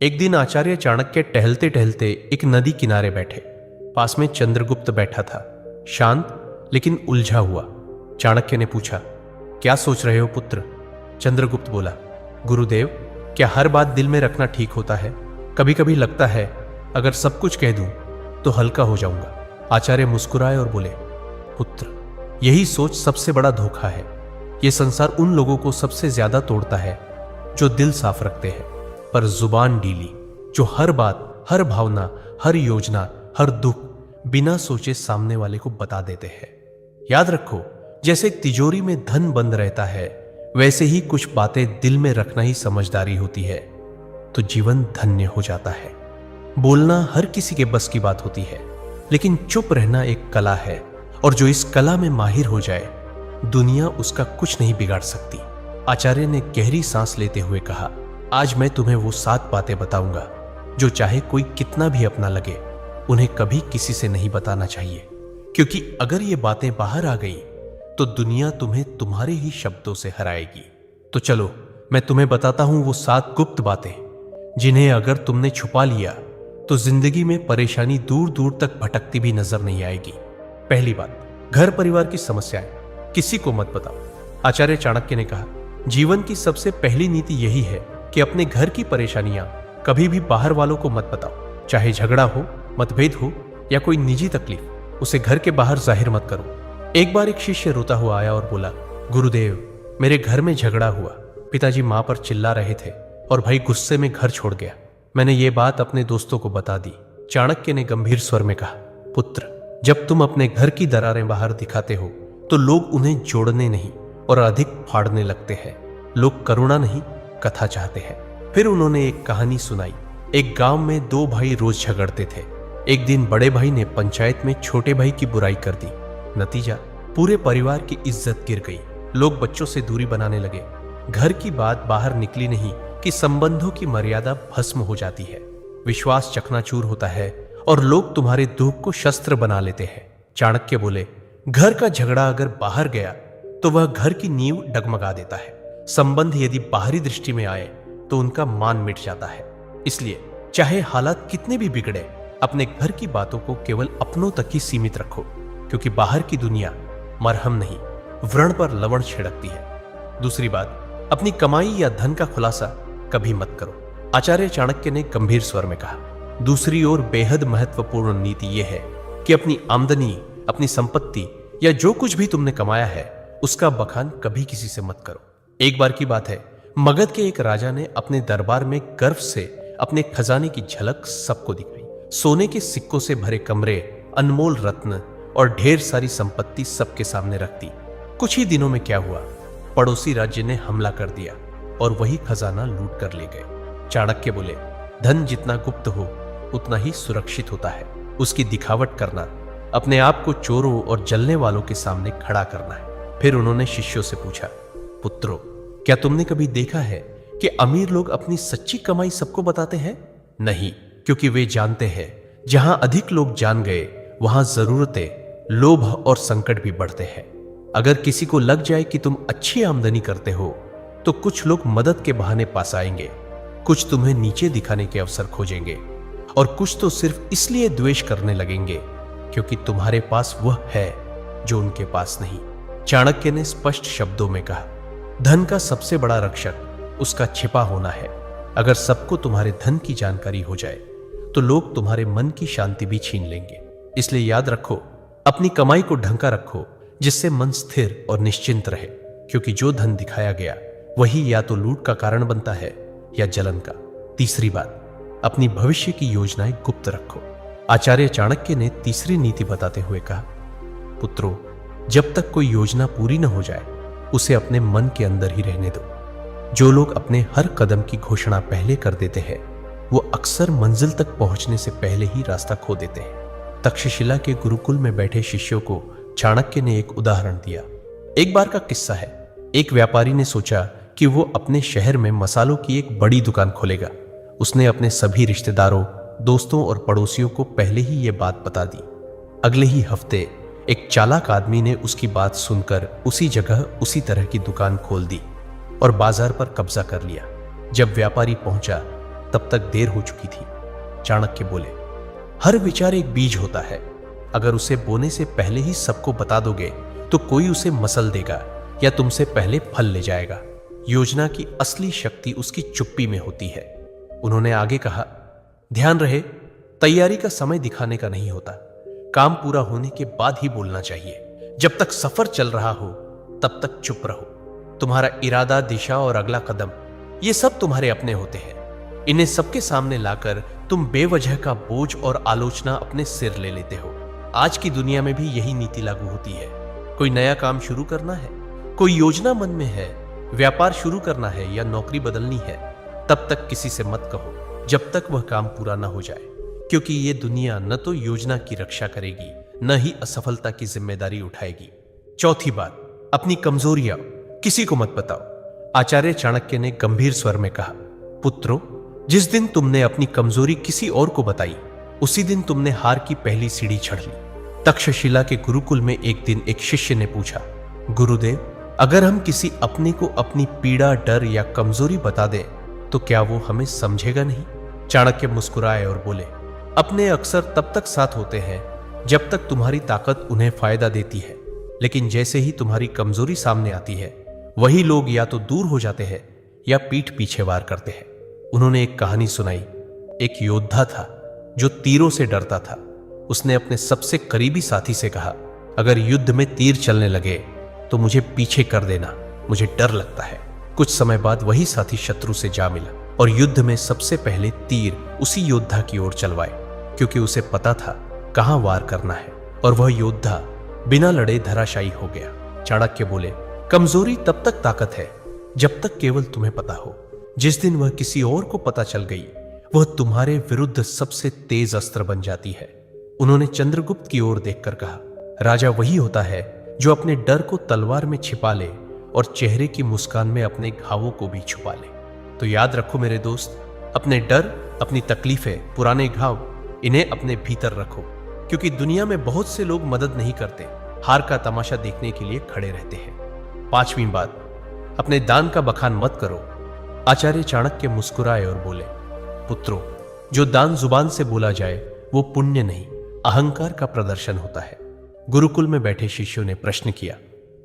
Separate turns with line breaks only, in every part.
एक दिन आचार्य चाणक्य टहलते टहलते एक नदी किनारे बैठे। पास में चंद्रगुप्त बैठा था, शांत लेकिन उलझा हुआ। चाणक्य ने पूछा, क्या सोच रहे हो पुत्र? चंद्रगुप्त बोला, गुरुदेव, क्या हर बात दिल में रखना ठीक होता है? कभी कभी लगता है अगर सब कुछ कह दूं तो हल्का हो जाऊंगा। आचार्य मुस्कुराए और बोले, पुत्र, यही सोच सबसे बड़ा धोखा है। यह संसार उन लोगों को सबसे ज्यादा तोड़ता है जो दिल साफ रखते हैं पर जुबान ढीली, जो हर बात, हर भावना, हर योजना, हर दुख बिना सोचे सामने वाले को बता देते हैं। याद रखो, जैसे एक तिजोरी में धन बंद रहता है, वैसे ही कुछ बातें दिल में रखना ही समझदारी होती है, तो जीवन धन्य हो जाता है। बोलना हर किसी के बस की बात होती है, लेकिन चुप रहना एक कला है, और जो इस कला में माहिर हो जाए, दुनिया उसका कुछ नहीं बिगाड़ सकती। आचार्य ने गहरी सांस लेते हुए कहा, आज मैं तुम्हें वो 7 बातें बताऊंगा जो चाहे कोई कितना भी अपना लगे, उन्हें कभी किसी से नहीं बताना चाहिए, क्योंकि अगर ये बातें बाहर आ गई तो दुनिया तुम्हें तुम्हारे ही शब्दों से हराएगी। तो चलो, मैं तुम्हें बताता हूं वो 7 गुप्त बातें, जिन्हें अगर तुमने छुपा लिया तो जिंदगी में परेशानी दूर दूर तक भटकती भी नजर नहीं आएगी। पहली बात, घर परिवार की समस्याएं किसी को मत बताओ। आचार्य चाणक्य ने कहा, जीवन की सबसे पहली नीति यही है कि अपने घर की परेशानियां कभी भी बाहर वालों को मत बताओ। चाहे झगड़ा हो, मतभेद हो या कोई निजी तकलीफ, उसे घर के बाहर जाहिर मत करो। एक बार एक शिष्य रोता हुआ आया और बोला, गुरुदेव, मेरे घर में झगड़ा हुआ। पिताजी मां पर चिल्ला रहे थे और भाई गुस्से में घर छोड़ गया। मैंने ये बात अपने दोस्तों को बता दी। चाणक्य ने गंभीर स्वर में कहा, पुत्र, जब तुम अपने घर की दरारें बाहर दिखाते हो तो लोग उन्हें जोड़ने नहीं और अधिक फाड़ने लगते हैं। लोग करुणा नहीं, कथा चाहते हैं। फिर उन्होंने एक कहानी सुनाई। एक गांव में 2 भाई रोज झगड़ते थे। एक दिन बड़े भाई ने पंचायत में छोटे भाई की बुराई कर दी। नतीजा, पूरे परिवार की इज्जत गिर गई। लोग बच्चों से दूरी बनाने लगे। घर की बात बाहर निकली नहीं कि संबंधों की मर्यादा भस्म हो जाती है, विश्वास चकनाचूर होता है और लोग तुम्हारे दुख को शस्त्र बना लेते हैं। चाणक्य बोले, घर का झगड़ा अगर बाहर गया तो वह घर की नींव डगमगा देता है। संबंध यदि बाहरी दृष्टि में आए तो उनका मान मिट जाता है। इसलिए चाहे हालात कितने भी बिगड़े, अपने घर की बातों को केवल अपनों तक ही सीमित रखो, क्योंकि बाहर की दुनिया मरहम नहीं, व्रण पर लवण छिड़कती है। दूसरी बात, अपनी कमाई या धन का खुलासा कभी मत करो। आचार्य चाणक्य ने गंभीर स्वर में कहा, दूसरी ओर बेहद महत्वपूर्ण नीति यह है कि अपनी आमदनी, अपनी संपत्ति या जो कुछ भी तुमने कमाया है, उसका बखान कभी किसी से मत करो। एक बार की बात है, मगध के एक राजा ने अपने दरबार में गर्व से अपने खजाने की झलक सबको दिखाई। सोने के सिक्कों से भरे कमरे, अनमोल रत्न और ढेर सारी संपत्ति सबके सामने रख दी। कुछ ही दिनों में क्या हुआ, पड़ोसी राज्य ने हमला कर दिया और वही खजाना लूट कर ले गए। चाणक्य बोले, धन जितना गुप्त हो उतना ही सुरक्षित होता है। उसकी दिखावट करना, अपने आप को चोरों और जलने वालों के सामने खड़ा करना है। फिर उन्होंने शिष्यों से पूछा, पुत्रों, क्या तुमने कभी देखा है कि अमीर लोग अपनी सच्ची कमाई सबको बताते हैं? नहीं, क्योंकि वे जानते हैं जहां अधिक लोग जान गए वहां जरूरतें, लोभ और संकट भी बढ़ते हैं। अगर किसी को लग जाए कि तुम अच्छी आमदनी करते हो तो कुछ लोग मदद के बहाने पास आएंगे, कुछ तुम्हें नीचे दिखाने के अवसर खोजेंगे और कुछ तो सिर्फ इसलिए द्वेष करने लगेंगे क्योंकि तुम्हारे पास वह है जो उनके पास नहीं। चाणक्य ने स्पष्ट शब्दों में कहा, धन का सबसे बड़ा रक्षक उसका छिपा होना है। अगर सबको तुम्हारे धन की जानकारी हो जाए तो लोग तुम्हारे मन की शांति भी छीन लेंगे। इसलिए याद रखो, अपनी कमाई को ढंका रखो, जिससे मन स्थिर और निश्चिंत रहे, क्योंकि जो धन दिखाया गया वही या तो लूट का कारण बनता है या जलन का। तीसरी बात, अपनी भविष्य की योजनाएं गुप्त रखो। आचार्य चाणक्य ने तीसरी नीति बताते हुए कहा, पुत्रों, जब तक कोई योजना पूरी न हो जाए उसे अपने मन के अंदर ही रहने दो। जो लोग अपने हर कदम की घोषणा पहले कर देते हैं वो अक्सर मंजिल तक पहुंचने से पहले ही रास्ता खो देते हैं। तक्षशिला के गुरुकुल में बैठे शिष्यों को चाणक्य ने एक उदाहरण दिया। एक बार का किस्सा है। एक व्यापारी ने सोचा कि वो अपने शहर में मसालों की एक बड़ी दुकान खोलेगा। उसने अपने सभी रिश्तेदारों, दोस्तों और पड़ोसियों को पहले ही ये बात बता दी। अगले ही हफ्ते एक चालाक आदमी ने उसकी बात सुनकर उसी जगह उसी तरह की दुकान खोल दी और बाजार पर कब्जा कर लिया। जब व्यापारी पहुंचा तब तक देर हो चुकी थी। चाणक्य बोले, हर विचार एक बीज होता है। अगर उसे बोने से पहले ही सबको बता दोगे तो कोई उसे मसल देगा या तुमसे पहले फल ले जाएगा। योजना की असली शक्ति उसकी चुप्पी में होती है। उन्होंने आगे कहा, ध्यान रहे, तैयारी का समय दिखाने का नहीं होता। काम पूरा होने के बाद ही बोलना चाहिए। जब तक सफर चल रहा हो तब तक चुप रहो। तुम्हारा इरादा, दिशा और अगला कदम, ये सब तुम्हारे अपने होते हैं। इन्हें सबके सामने लाकर तुम बेवजह का बोझ और आलोचना अपने सिर ले लेते हो। आज की दुनिया में भी यही नीति लागू होती है। कोई नया काम शुरू करना है, कोई योजना मन में है, व्यापार शुरू करना है या नौकरी बदलनी है, तब तक किसी से मत कहो जब तक वह काम पूरा ना हो जाए, क्योंकि ये दुनिया न तो योजना की रक्षा करेगी न ही असफलता की जिम्मेदारी उठाएगी। चौथी बात, अपनी कमजोरियां किसी को मत बताओ। आचार्य चाणक्य ने गंभीर स्वर में कहा, पुत्रों, जिस दिन तुमने अपनी कमजोरी किसी और को बताई उसी दिन तुमने हार की पहली सीढ़ी चढ़ ली। तक्षशिला के गुरुकुल में एक दिन एक शिष्य ने पूछा, गुरुदेव, अगर हम किसी अपने को अपनी पीड़ा, डर या कमजोरी बता दें तो क्या वो हमें समझेगा नहीं? चाणक्य मुस्कुराए और बोले, अपने अक्सर तब तक साथ होते हैं जब तक तुम्हारी ताकत उन्हें फायदा देती है, लेकिन जैसे ही तुम्हारी कमजोरी सामने आती है वही लोग या तो दूर हो जाते हैं या पीठ पीछे वार करते हैं। उन्होंने एक कहानी सुनाई। एक योद्धा था जो तीरों से डरता था। उसने अपने सबसे करीबी साथी से कहा, अगर युद्ध में तीर चलने लगे तो मुझे पीछे कर देना, मुझे डर लगता है। कुछ समय बाद वही साथी शत्रु से जा मिला और युद्ध में सबसे पहले तीर उसी योद्धा की ओर चलवाए, क्योंकि उसे पता था कहां वार करना है, और वह योद्धा बिना लड़े धराशायी हो गया। चाणक्य बोले, कमजोरी तब तक ताकत है जब तक केवल तुम्हें पता हो। जिस दिन वह किसी और को पता चल गई वह तुम्हारे विरुद्ध सबसे तेज अस्त्र बन जाती है। उन्होंने चंद्रगुप्त की ओर देखकर कहा, राजा वही होता है जो अपने डर को तलवार में छिपा ले और चेहरे की मुस्कान में अपने घावों को भी छुपा ले। तो याद रखो मेरे दोस्त, अपने डर, अपनी तकलीफें, पुराने घाव, इन्हें अपने भीतर रखो, क्योंकि दुनिया में बहुत से लोग मदद नहीं करते, हार का तमाशा देखने के लिए खड़े रहते हैं। पांचवी बात, अपने दान का बखान मत करो। आचार्य चाणक्य मुस्कुराए और बोले, पुत्रों, जो दान जुबान से बोला जाए वो पुण्य नहीं, अहंकार का प्रदर्शन होता है। गुरुकुल में बैठे शिष्यों ने प्रश्न किया,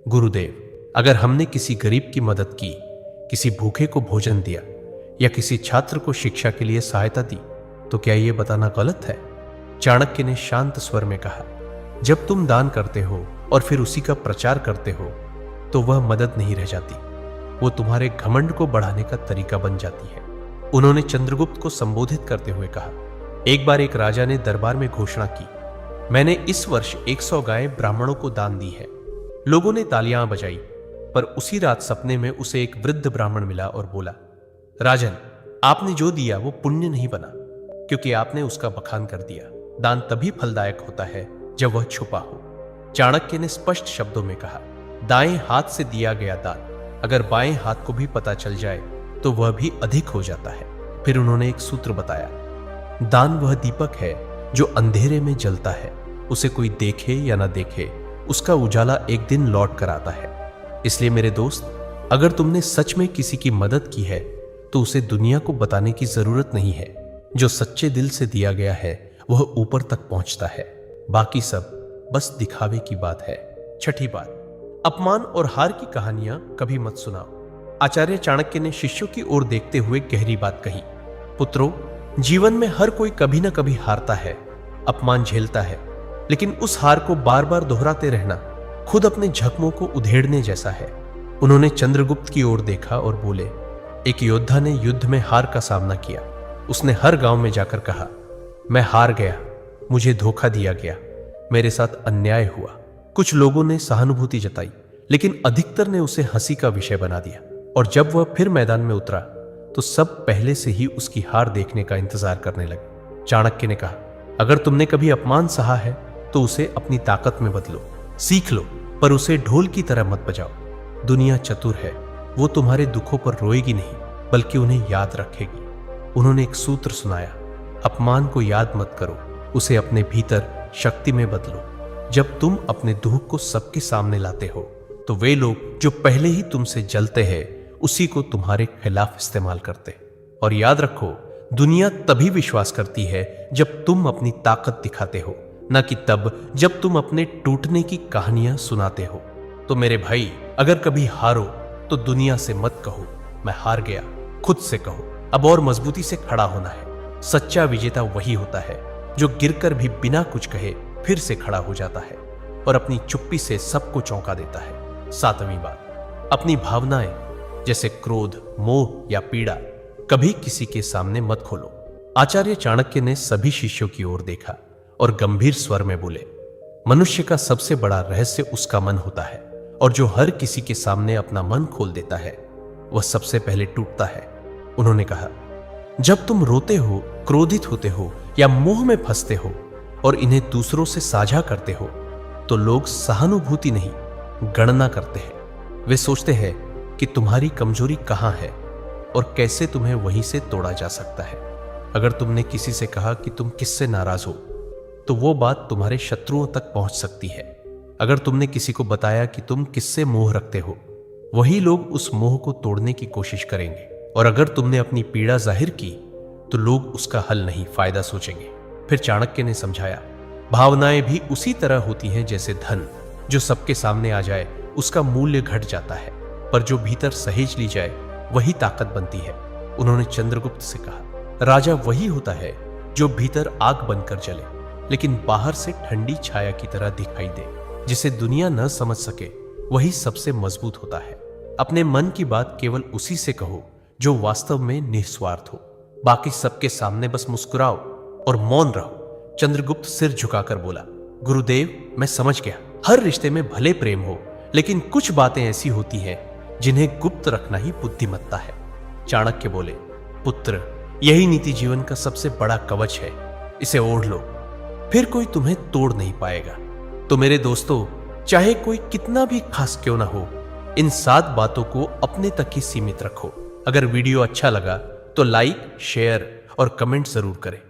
गुरुदेव, अगर हमने किसी गरीब की मदद की, किसी भूखे को भोजन दिया या किसी छात्र को शिक्षा के लिए सहायता दी, तो क्या यह बताना गलत है? चाणक्य ने शांत स्वर में कहा, जब तुम दान करते हो और फिर उसी का प्रचार करते हो तो वह मदद नहीं रह जाती, वो तुम्हारे घमंड को बढ़ाने का तरीका बन जाती है। उन्होंने चंद्रगुप्त को संबोधित करते हुए कहा, एक बार एक राजा ने दरबार में घोषणा की, मैंने इस वर्ष 100 गायें ब्राह्मणों को दान दी है। लोगों ने तालियां बजाई, पर उसी रात सपने में उसे एक वृद्ध ब्राह्मण मिला और बोला, राजन, आपने जो दिया वो पुण्य नहीं बना, क्योंकि आपने उसका बखान कर दिया। दान तभी फलदायक होता है जब वह छुपा हो। चाणक्य ने स्पष्ट शब्दों में कहा, दाएं हाथ से दिया गया दान अगर बाएं हाथ को भी पता चल जाए तो वह भी अधिक हो जाता है। फिर उन्होंने एक सूत्र बताया, दान वह दीपक है जो अंधेरे में जलता है, उसे कोई देखे या ना देखे, उसका उजाला एक दिन लौट कर आता है। इसलिए मेरे दोस्त, अगर तुमने सच में किसी की मदद की है तो उसे दुनिया को बताने की जरूरत नहीं है। जो सच्चे दिल से दिया गया है वह ऊपर तक पहुंचता है, बाकी सब बस दिखावे की बात है। छठी बात, अपमान और हार की कहानियां कभी मत सुनाओ। आचार्य चाणक्य ने शिष्यों की ओर देखते हुए गहरी बात कही, पुत्रों, जीवन में हर कोई कभी ना कभी हारता है, अपमान झेलता है, लेकिन उस हार को बार बार दोहराते रहना खुद अपने जख्मों को उधेड़ने जैसा है। उन्होंने चंद्रगुप्त की ओर देखा और बोले, एक योद्धा ने युद्ध में हार का सामना किया। उसने हर गांव में जाकर कहा, मैं हार गया, मुझे धोखा दिया गया, मेरे साथ अन्याय हुआ। कुछ लोगों ने सहानुभूति जताई, लेकिन अधिकतर ने उसे हंसी का विषय बना दिया, और जब वह फिर मैदान में उतरा तो सब पहले से ही उसकी हार देखने का इंतजार करने लगे। चाणक्य ने कहा, अगर तुमने कभी अपमान सहा है तो उसे अपनी ताकत में बदलो, सीख लो, पर उसे ढोल की तरह मत बजाओ। दुनिया चतुर है, वो तुम्हारे दुखों पर रोएगी नहीं, बल्कि उन्हें याद रखेगी। उन्होंने एक सूत्र सुनाया, अपमान को याद मत करो, उसे अपने भीतर शक्ति में बदलो। जब तुम अपने दुख को सबके सामने लाते हो तो वे लोग जो पहले ही तुमसे जलते हैं उसी को तुम्हारे खिलाफ इस्तेमाल करते। और याद रखो, दुनिया तभी विश्वास करती है जब तुम अपनी ताकत दिखाते हो, न कि तब जब तुम अपने टूटने की कहानियां सुनाते हो। तो मेरे भाई, अगर कभी हारो तो दुनिया से मत कहो मैं हार गया, खुद से कहो अब और मजबूती से खड़ा होना है। सच्चा विजेता वही होता है जो गिरकर भी बिना कुछ कहे फिर से खड़ा हो जाता है और अपनी चुप्पी से सबको चौंका देता है। 7वीं बात, अपनी भावनाएं जैसे क्रोध, मोह या पीड़ा कभी किसी के सामने मत खोलो। आचार्य चाणक्य ने सभी शिष्यों की ओर देखा और गंभीर स्वर में बोले, मनुष्य का सबसे बड़ा रहस्य उसका मन होता है और जो हर किसी के सामने अपना मन खोल देता है वह सबसे पहले टूटता है। उन्होंने कहा, जब तुम रोते हो, क्रोधित होते हो या मोह में फंसते हो और इन्हें दूसरों से साझा करते हो तो लोग सहानुभूति नहीं, गणना करते हैं। वे सोचते हैं कि तुम्हारी कमजोरी कहां है और कैसे तुम्हें वहीं से तोड़ा जा सकता है। अगर तुमने किसी से कहा कि तुम किससे नाराज हो तो वो बात तुम्हारे शत्रुओं तक पहुंच सकती है। अगर तुमने किसी को बताया कि तुम किससे मोह रखते हो, वही लोग उस मोह को तोड़ने की कोशिश करेंगे। और अगर तुमने अपनी पीड़ा जाहिर की तो लोग उसका हल नहीं, फायदा सोचेंगे। फिर चाणक्य ने समझाया, भावनाएं भी उसी तरह होती हैं जैसे धन, जो सबके सामने आ जाए उसका मूल्य घट जाता है, पर जो भीतर सहेज ली जाए वही ताकत बनती है। उन्होंने चंद्रगुप्त से कहा, राजा वही होता है जो भीतर आग बनकर जले लेकिन बाहर से ठंडी छाया की तरह दिखाई दे। जिसे दुनिया न समझ सके वही सबसे मजबूत होता है। अपने मन की बात केवल उसी से कहो जो वास्तव में निस्वार्थ हो। बाकी सबके सामने बस मुस्कुराओ और मौन रहो। चंद्रगुप्त सिर झुकाकर बोला, गुरुदेव, मैं समझ गया। हर रिश्ते में भले प्रेम हो, लेकिन कुछ बातें ऐसी होती हैं जिन्हें गुप्त रखना ही बुद्धिमत्ता है। चाणक्य बोले, पुत्र, यही नीति जीवन का सबसे बड़ा कवच है। इसे ओढ़ लो, फिर कोई तुम्हें तोड़ नहीं पाएगा। तो मेरे दोस्तों, चाहे कोई कितना भी खास क्यों ना हो, इन 7 बातों को अपने तक ही सीमित रखो। अगर वीडियो अच्छा लगा तो लाइक, शेयर और कमेंट जरूर करें।